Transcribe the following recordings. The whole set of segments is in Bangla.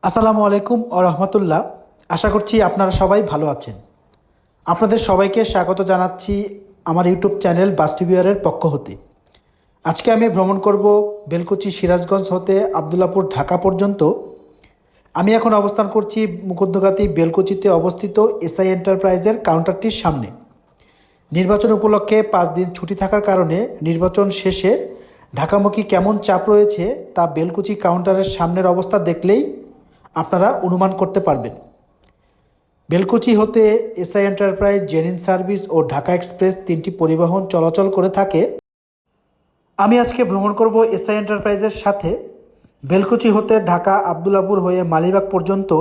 আসসালামু আলাইকুম ও রহমতুল্লাহ। আশা করছি আপনারা সবাই ভালো আছেন। আপনাদের সবাইকে স্বাগত জানাচ্ছি আমার ইউটিউব চ্যানেল বাস রিভিউয়ারের পক্ষ হতে। আজকে আমি ভ্রমণ করব বেলকুচি সিরাজগঞ্জ হতে আবদুল্লাপুর ঢাকা পর্যন্ত। আমি এখন অবস্থান করছি মুকুন্দগাতি বেলকুচিতে অবস্থিত এসআই এন্টারপ্রাইজের কাউন্টারটির সামনে। নির্বাচন উপলক্ষে 5 দিন ছুটি থাকার কারণে নির্বাচন শেষে ঢাকামুখী কেমন চাপ রয়েছে তা বেলকুচি কাউন্টারের সামনের অবস্থা দেখলেই আপনারা অনুমান করতে পারবেন। বেলকুচি হতে এসআই এন্টারপ্রাইজ, জেনিন সার্ভিস ও ঢাকা এক্সপ্রেস 3টি পরিবহন চলাচল করে থাকে। আমি আজকে ভ্রমণ করব এসআই এন্টারপ্রাইজের সাথে। বেলকুচি হতে ঢাকা আবদুল্লাপুর হয়ে মালিবাগ পর্যন্ত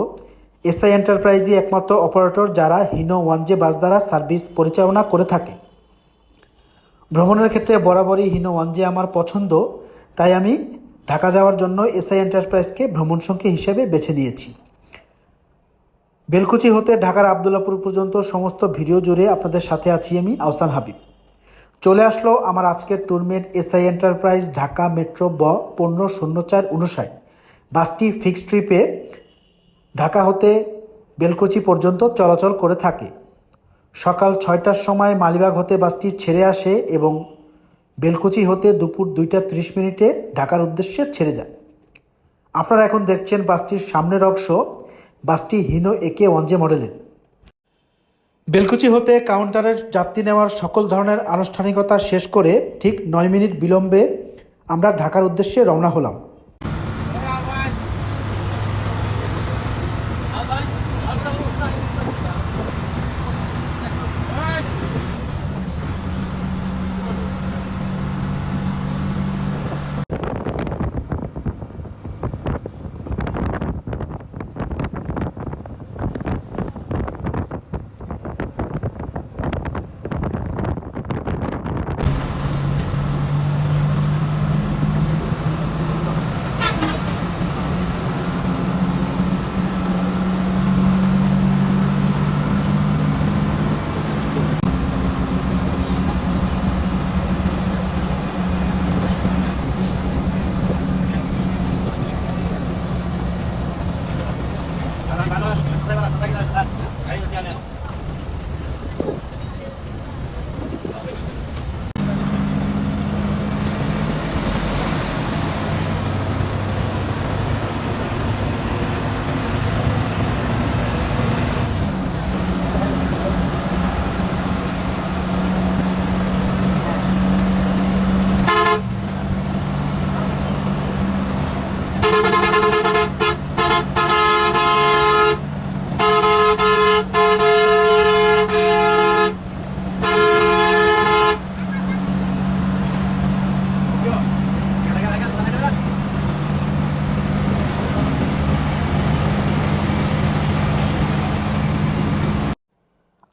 এসআই এন্টারপ্রাইজই একমাত্র অপারেটর যারা হিনো 1J বাস দ্বারা সার্ভিস পরিচালনা করে থাকে। ভ্রমণের ক্ষেত্রে বরাবরই হিনো 1J আমার পছন্দ, তাই আমি ঢাকা যাওয়ার জন্য এসআই এন্টারপ্রাইজকে ভ্রমণ সঙ্গী হিসেবে বেছে নিয়েছি। বেলকুচি হতে ঢাকার আবদুল্লাপুর পর্যন্ত সমস্ত ভিডিও জুড়ে আপনাদের সাথে আছি আমি আহসান হাবিব। চলে আসলো আমার আজকের tour mate SI enterprise Dhaka metro ব 150459। বাসটি ফিক্সড ট্রিপে ঢাকা হতে বেলকুচি পর্যন্ত চলাচল করে থাকে। সকাল 6টার সময় মালিবাগ হতে বাসটি ছেড়ে আসে এবং বেলকুচি হতে দুপুর 2টা 30 মিনিটে ঢাকার উদ্দেশ্যে ছেড়ে যায়। আপনারা এখন দেখছেন বাসটির সামনের অংশ। বাসটি হিনো AK 1J মডেলের। বেলকুচি হতে কাউন্টারের যাত্রী নেওয়ার সকল ধরনের আনুষ্ঠানিকতা শেষ করে ঠিক 9 মিনিট বিলম্বে আমরা ঢাকার উদ্দেশ্যে রওনা হলাম।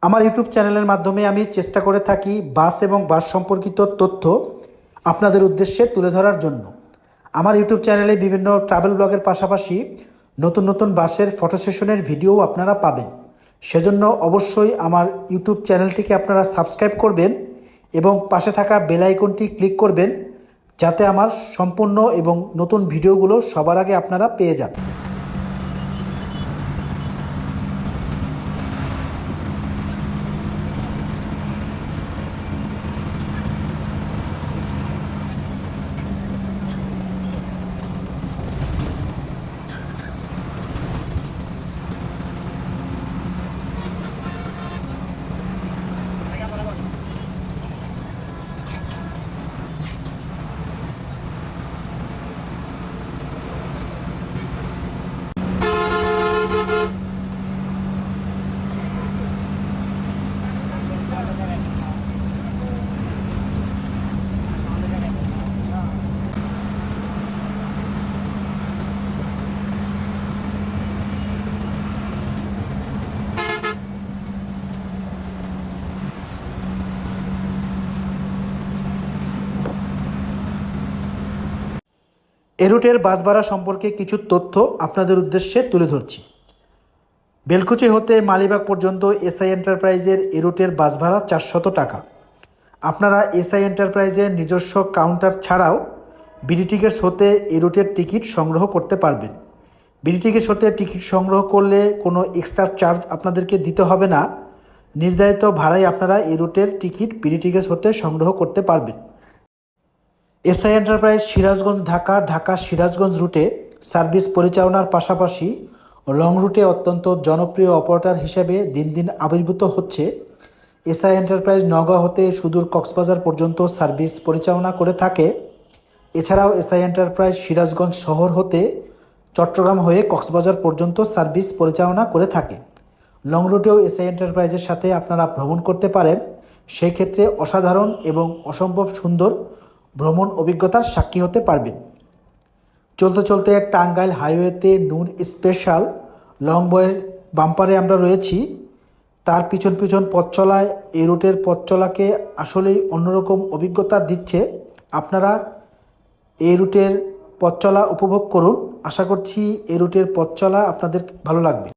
আমার ইউটিউব চ্যানেলের মাধ্যমে আমি চেষ্টা করে থাকি বাস এবং বাস সম্পর্কিত তথ্য আপনাদের উদ্দেশ্যে তুলে ধরার জন্য। আমার ইউটিউব চ্যানেলে বিভিন্ন ট্রাভেল ব্লগের পাশাপাশি নতুন নতুন বাসের ফটো সেশনের ভিডিও আপনারা পাবেন। সেজন্য অবশ্যই আমার ইউটিউব চ্যানেলটিকে আপনারা সাবস্ক্রাইব করবেন এবং পাশে থাকা বেল আইকনটি ক্লিক করবেন, যাতে আমার সম্পূর্ণ এবং নতুন ভিডিওগুলো সবার আগে আপনারা পেয়ে যান। এ রুটের বাস ভাড়া সম্পর্কে কিছু তথ্য আপনাদের উদ্দেশ্যে তুলে ধরছি। বেলকুচি হতে মালিবাগ পর্যন্ত এসআই এন্টারপ্রাইজের এ রুটের বাস ভাড়া 400 টাকা। আপনারা এসআই এন্টারপ্রাইজের নিজস্ব কাউন্টার ছাড়াও বিডি টিকেটস হতে এ রুটের টিকিট সংগ্রহ করতে পারবেন। বিডিটিকেস হতে টিকিট সংগ্রহ করলে কোনো এক্সট্রা চার্জ আপনাদেরকে দিতে হবে না। নির্ধারিত ভাড়ায় আপনারা এই রুটের টিকিট বিডিটিকেস হতে সংগ্রহ করতে পারবেন। এসআই এন্টারপ্রাইজ সিরাজগঞ্জ ঢাকা, ঢাকা সিরাজগঞ্জ রুটে সার্ভিস পরিচালনার পাশাপাশি লং রুটে অত্যন্ত জনপ্রিয় অপারেটর হিসেবে দিন দিন আবির্ভূত হচ্ছে। এসআই এন্টারপ্রাইজ নওগাঁ হতে সুদূর কক্সবাজার পর্যন্ত সার্ভিস পরিচালনা করে থাকে। এছাড়াও এসআই এন্টারপ্রাইজ সিরাজগঞ্জ শহর হতে চট্টগ্রাম হয়ে কক্সবাজার পর্যন্ত সার্ভিস পরিচালনা করে থাকে। লং রুটেও এসআই এন্টারপ্রাইজের সাথে আপনারা ভ্রমণ করতে পারেন। সেই ক্ষেত্রে অসাধারণ এবং অসম্ভব সুন্দর ভ্রমণ অভিজ্ঞতার সাক্ষী হতে পারবেন। চলতে চলতে টাঙ্গাইল হাইওয়েতে নুন স্পেশাল লং বয়ের বাম্পারে আমরা রয়েছি। তার পিছন পিছন পথ চলায় এই রুটের পথ চলাকে আসলেই অন্যরকম অভিজ্ঞতা দিচ্ছে। আপনারা এই রুটের পথ চলা উপভোগ করুন। আশা করছি এই রুটের পথ চলা আপনাদের ভালো লাগবে।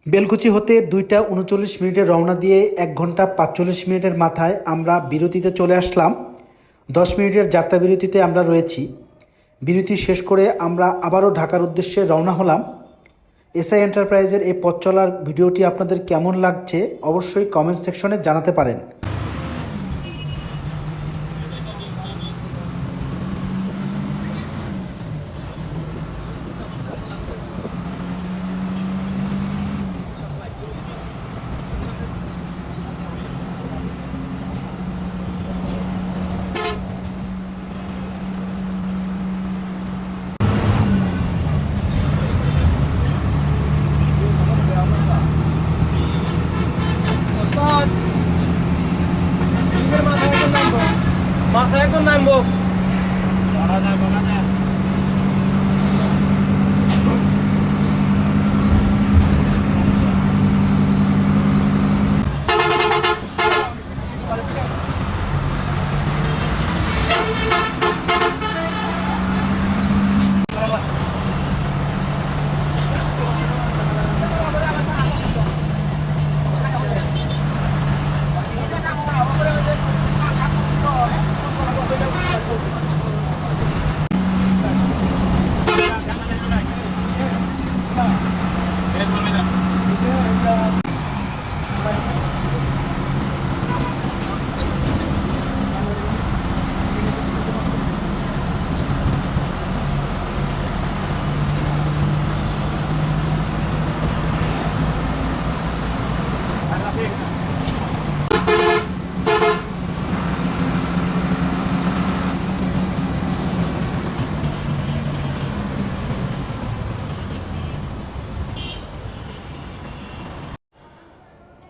বেলকুচি হতে 2টা 39 রওনা দিয়ে 1 ঘন্টা 45 মিনিটের মাথায় আমরা বিরতিতে চলে আসলাম। 10 মিনিটের যাত্রা বিরতিতে আমরা রয়েছি। বিরতি শেষ করে আমরা আবারও ঢাকার উদ্দেশ্যে রওনা হলাম। এসআই এন্টারপ্রাইজের এই পথ চলার ভিডিওটি আপনাদের কেমন লাগছে অবশ্যই কমেন্ট সেকশনে জানাতে পারেন। মাথায় একজন নামবো।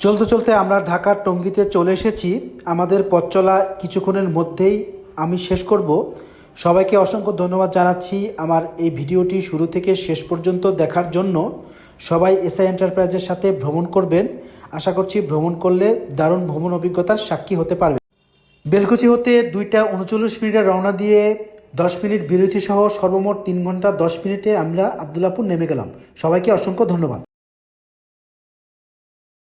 চলতে চলতে আমরা ঢাকার টঙ্গীতে চলে এসেছি। আমাদের পথ চলা কিছুক্ষণের মধ্যেই আমি শেষ করব। সবাইকে অসংখ্য ধন্যবাদ জানাচ্ছি আমার এই ভিডিওটি শুরু থেকে শেষ পর্যন্ত দেখার জন্য। সবাই এসআই এন্টারপ্রাইজের সাথে ভ্রমণ করবেন। আশা করছি ভ্রমণ করলে দারুণ ভ্রমণ অভিজ্ঞতার সাক্ষী হতে পারবে। বেলকুচি হতে 2টা 39 মিনিটে রওনা দিয়ে 10 মিনিট বিরতি সহ সর্বমোট 3 ঘন্টা 10 মিনিটে আমরা আবদুল্লাপুর নেমে গেলাম। সবাইকে অসংখ্য ধন্যবাদ।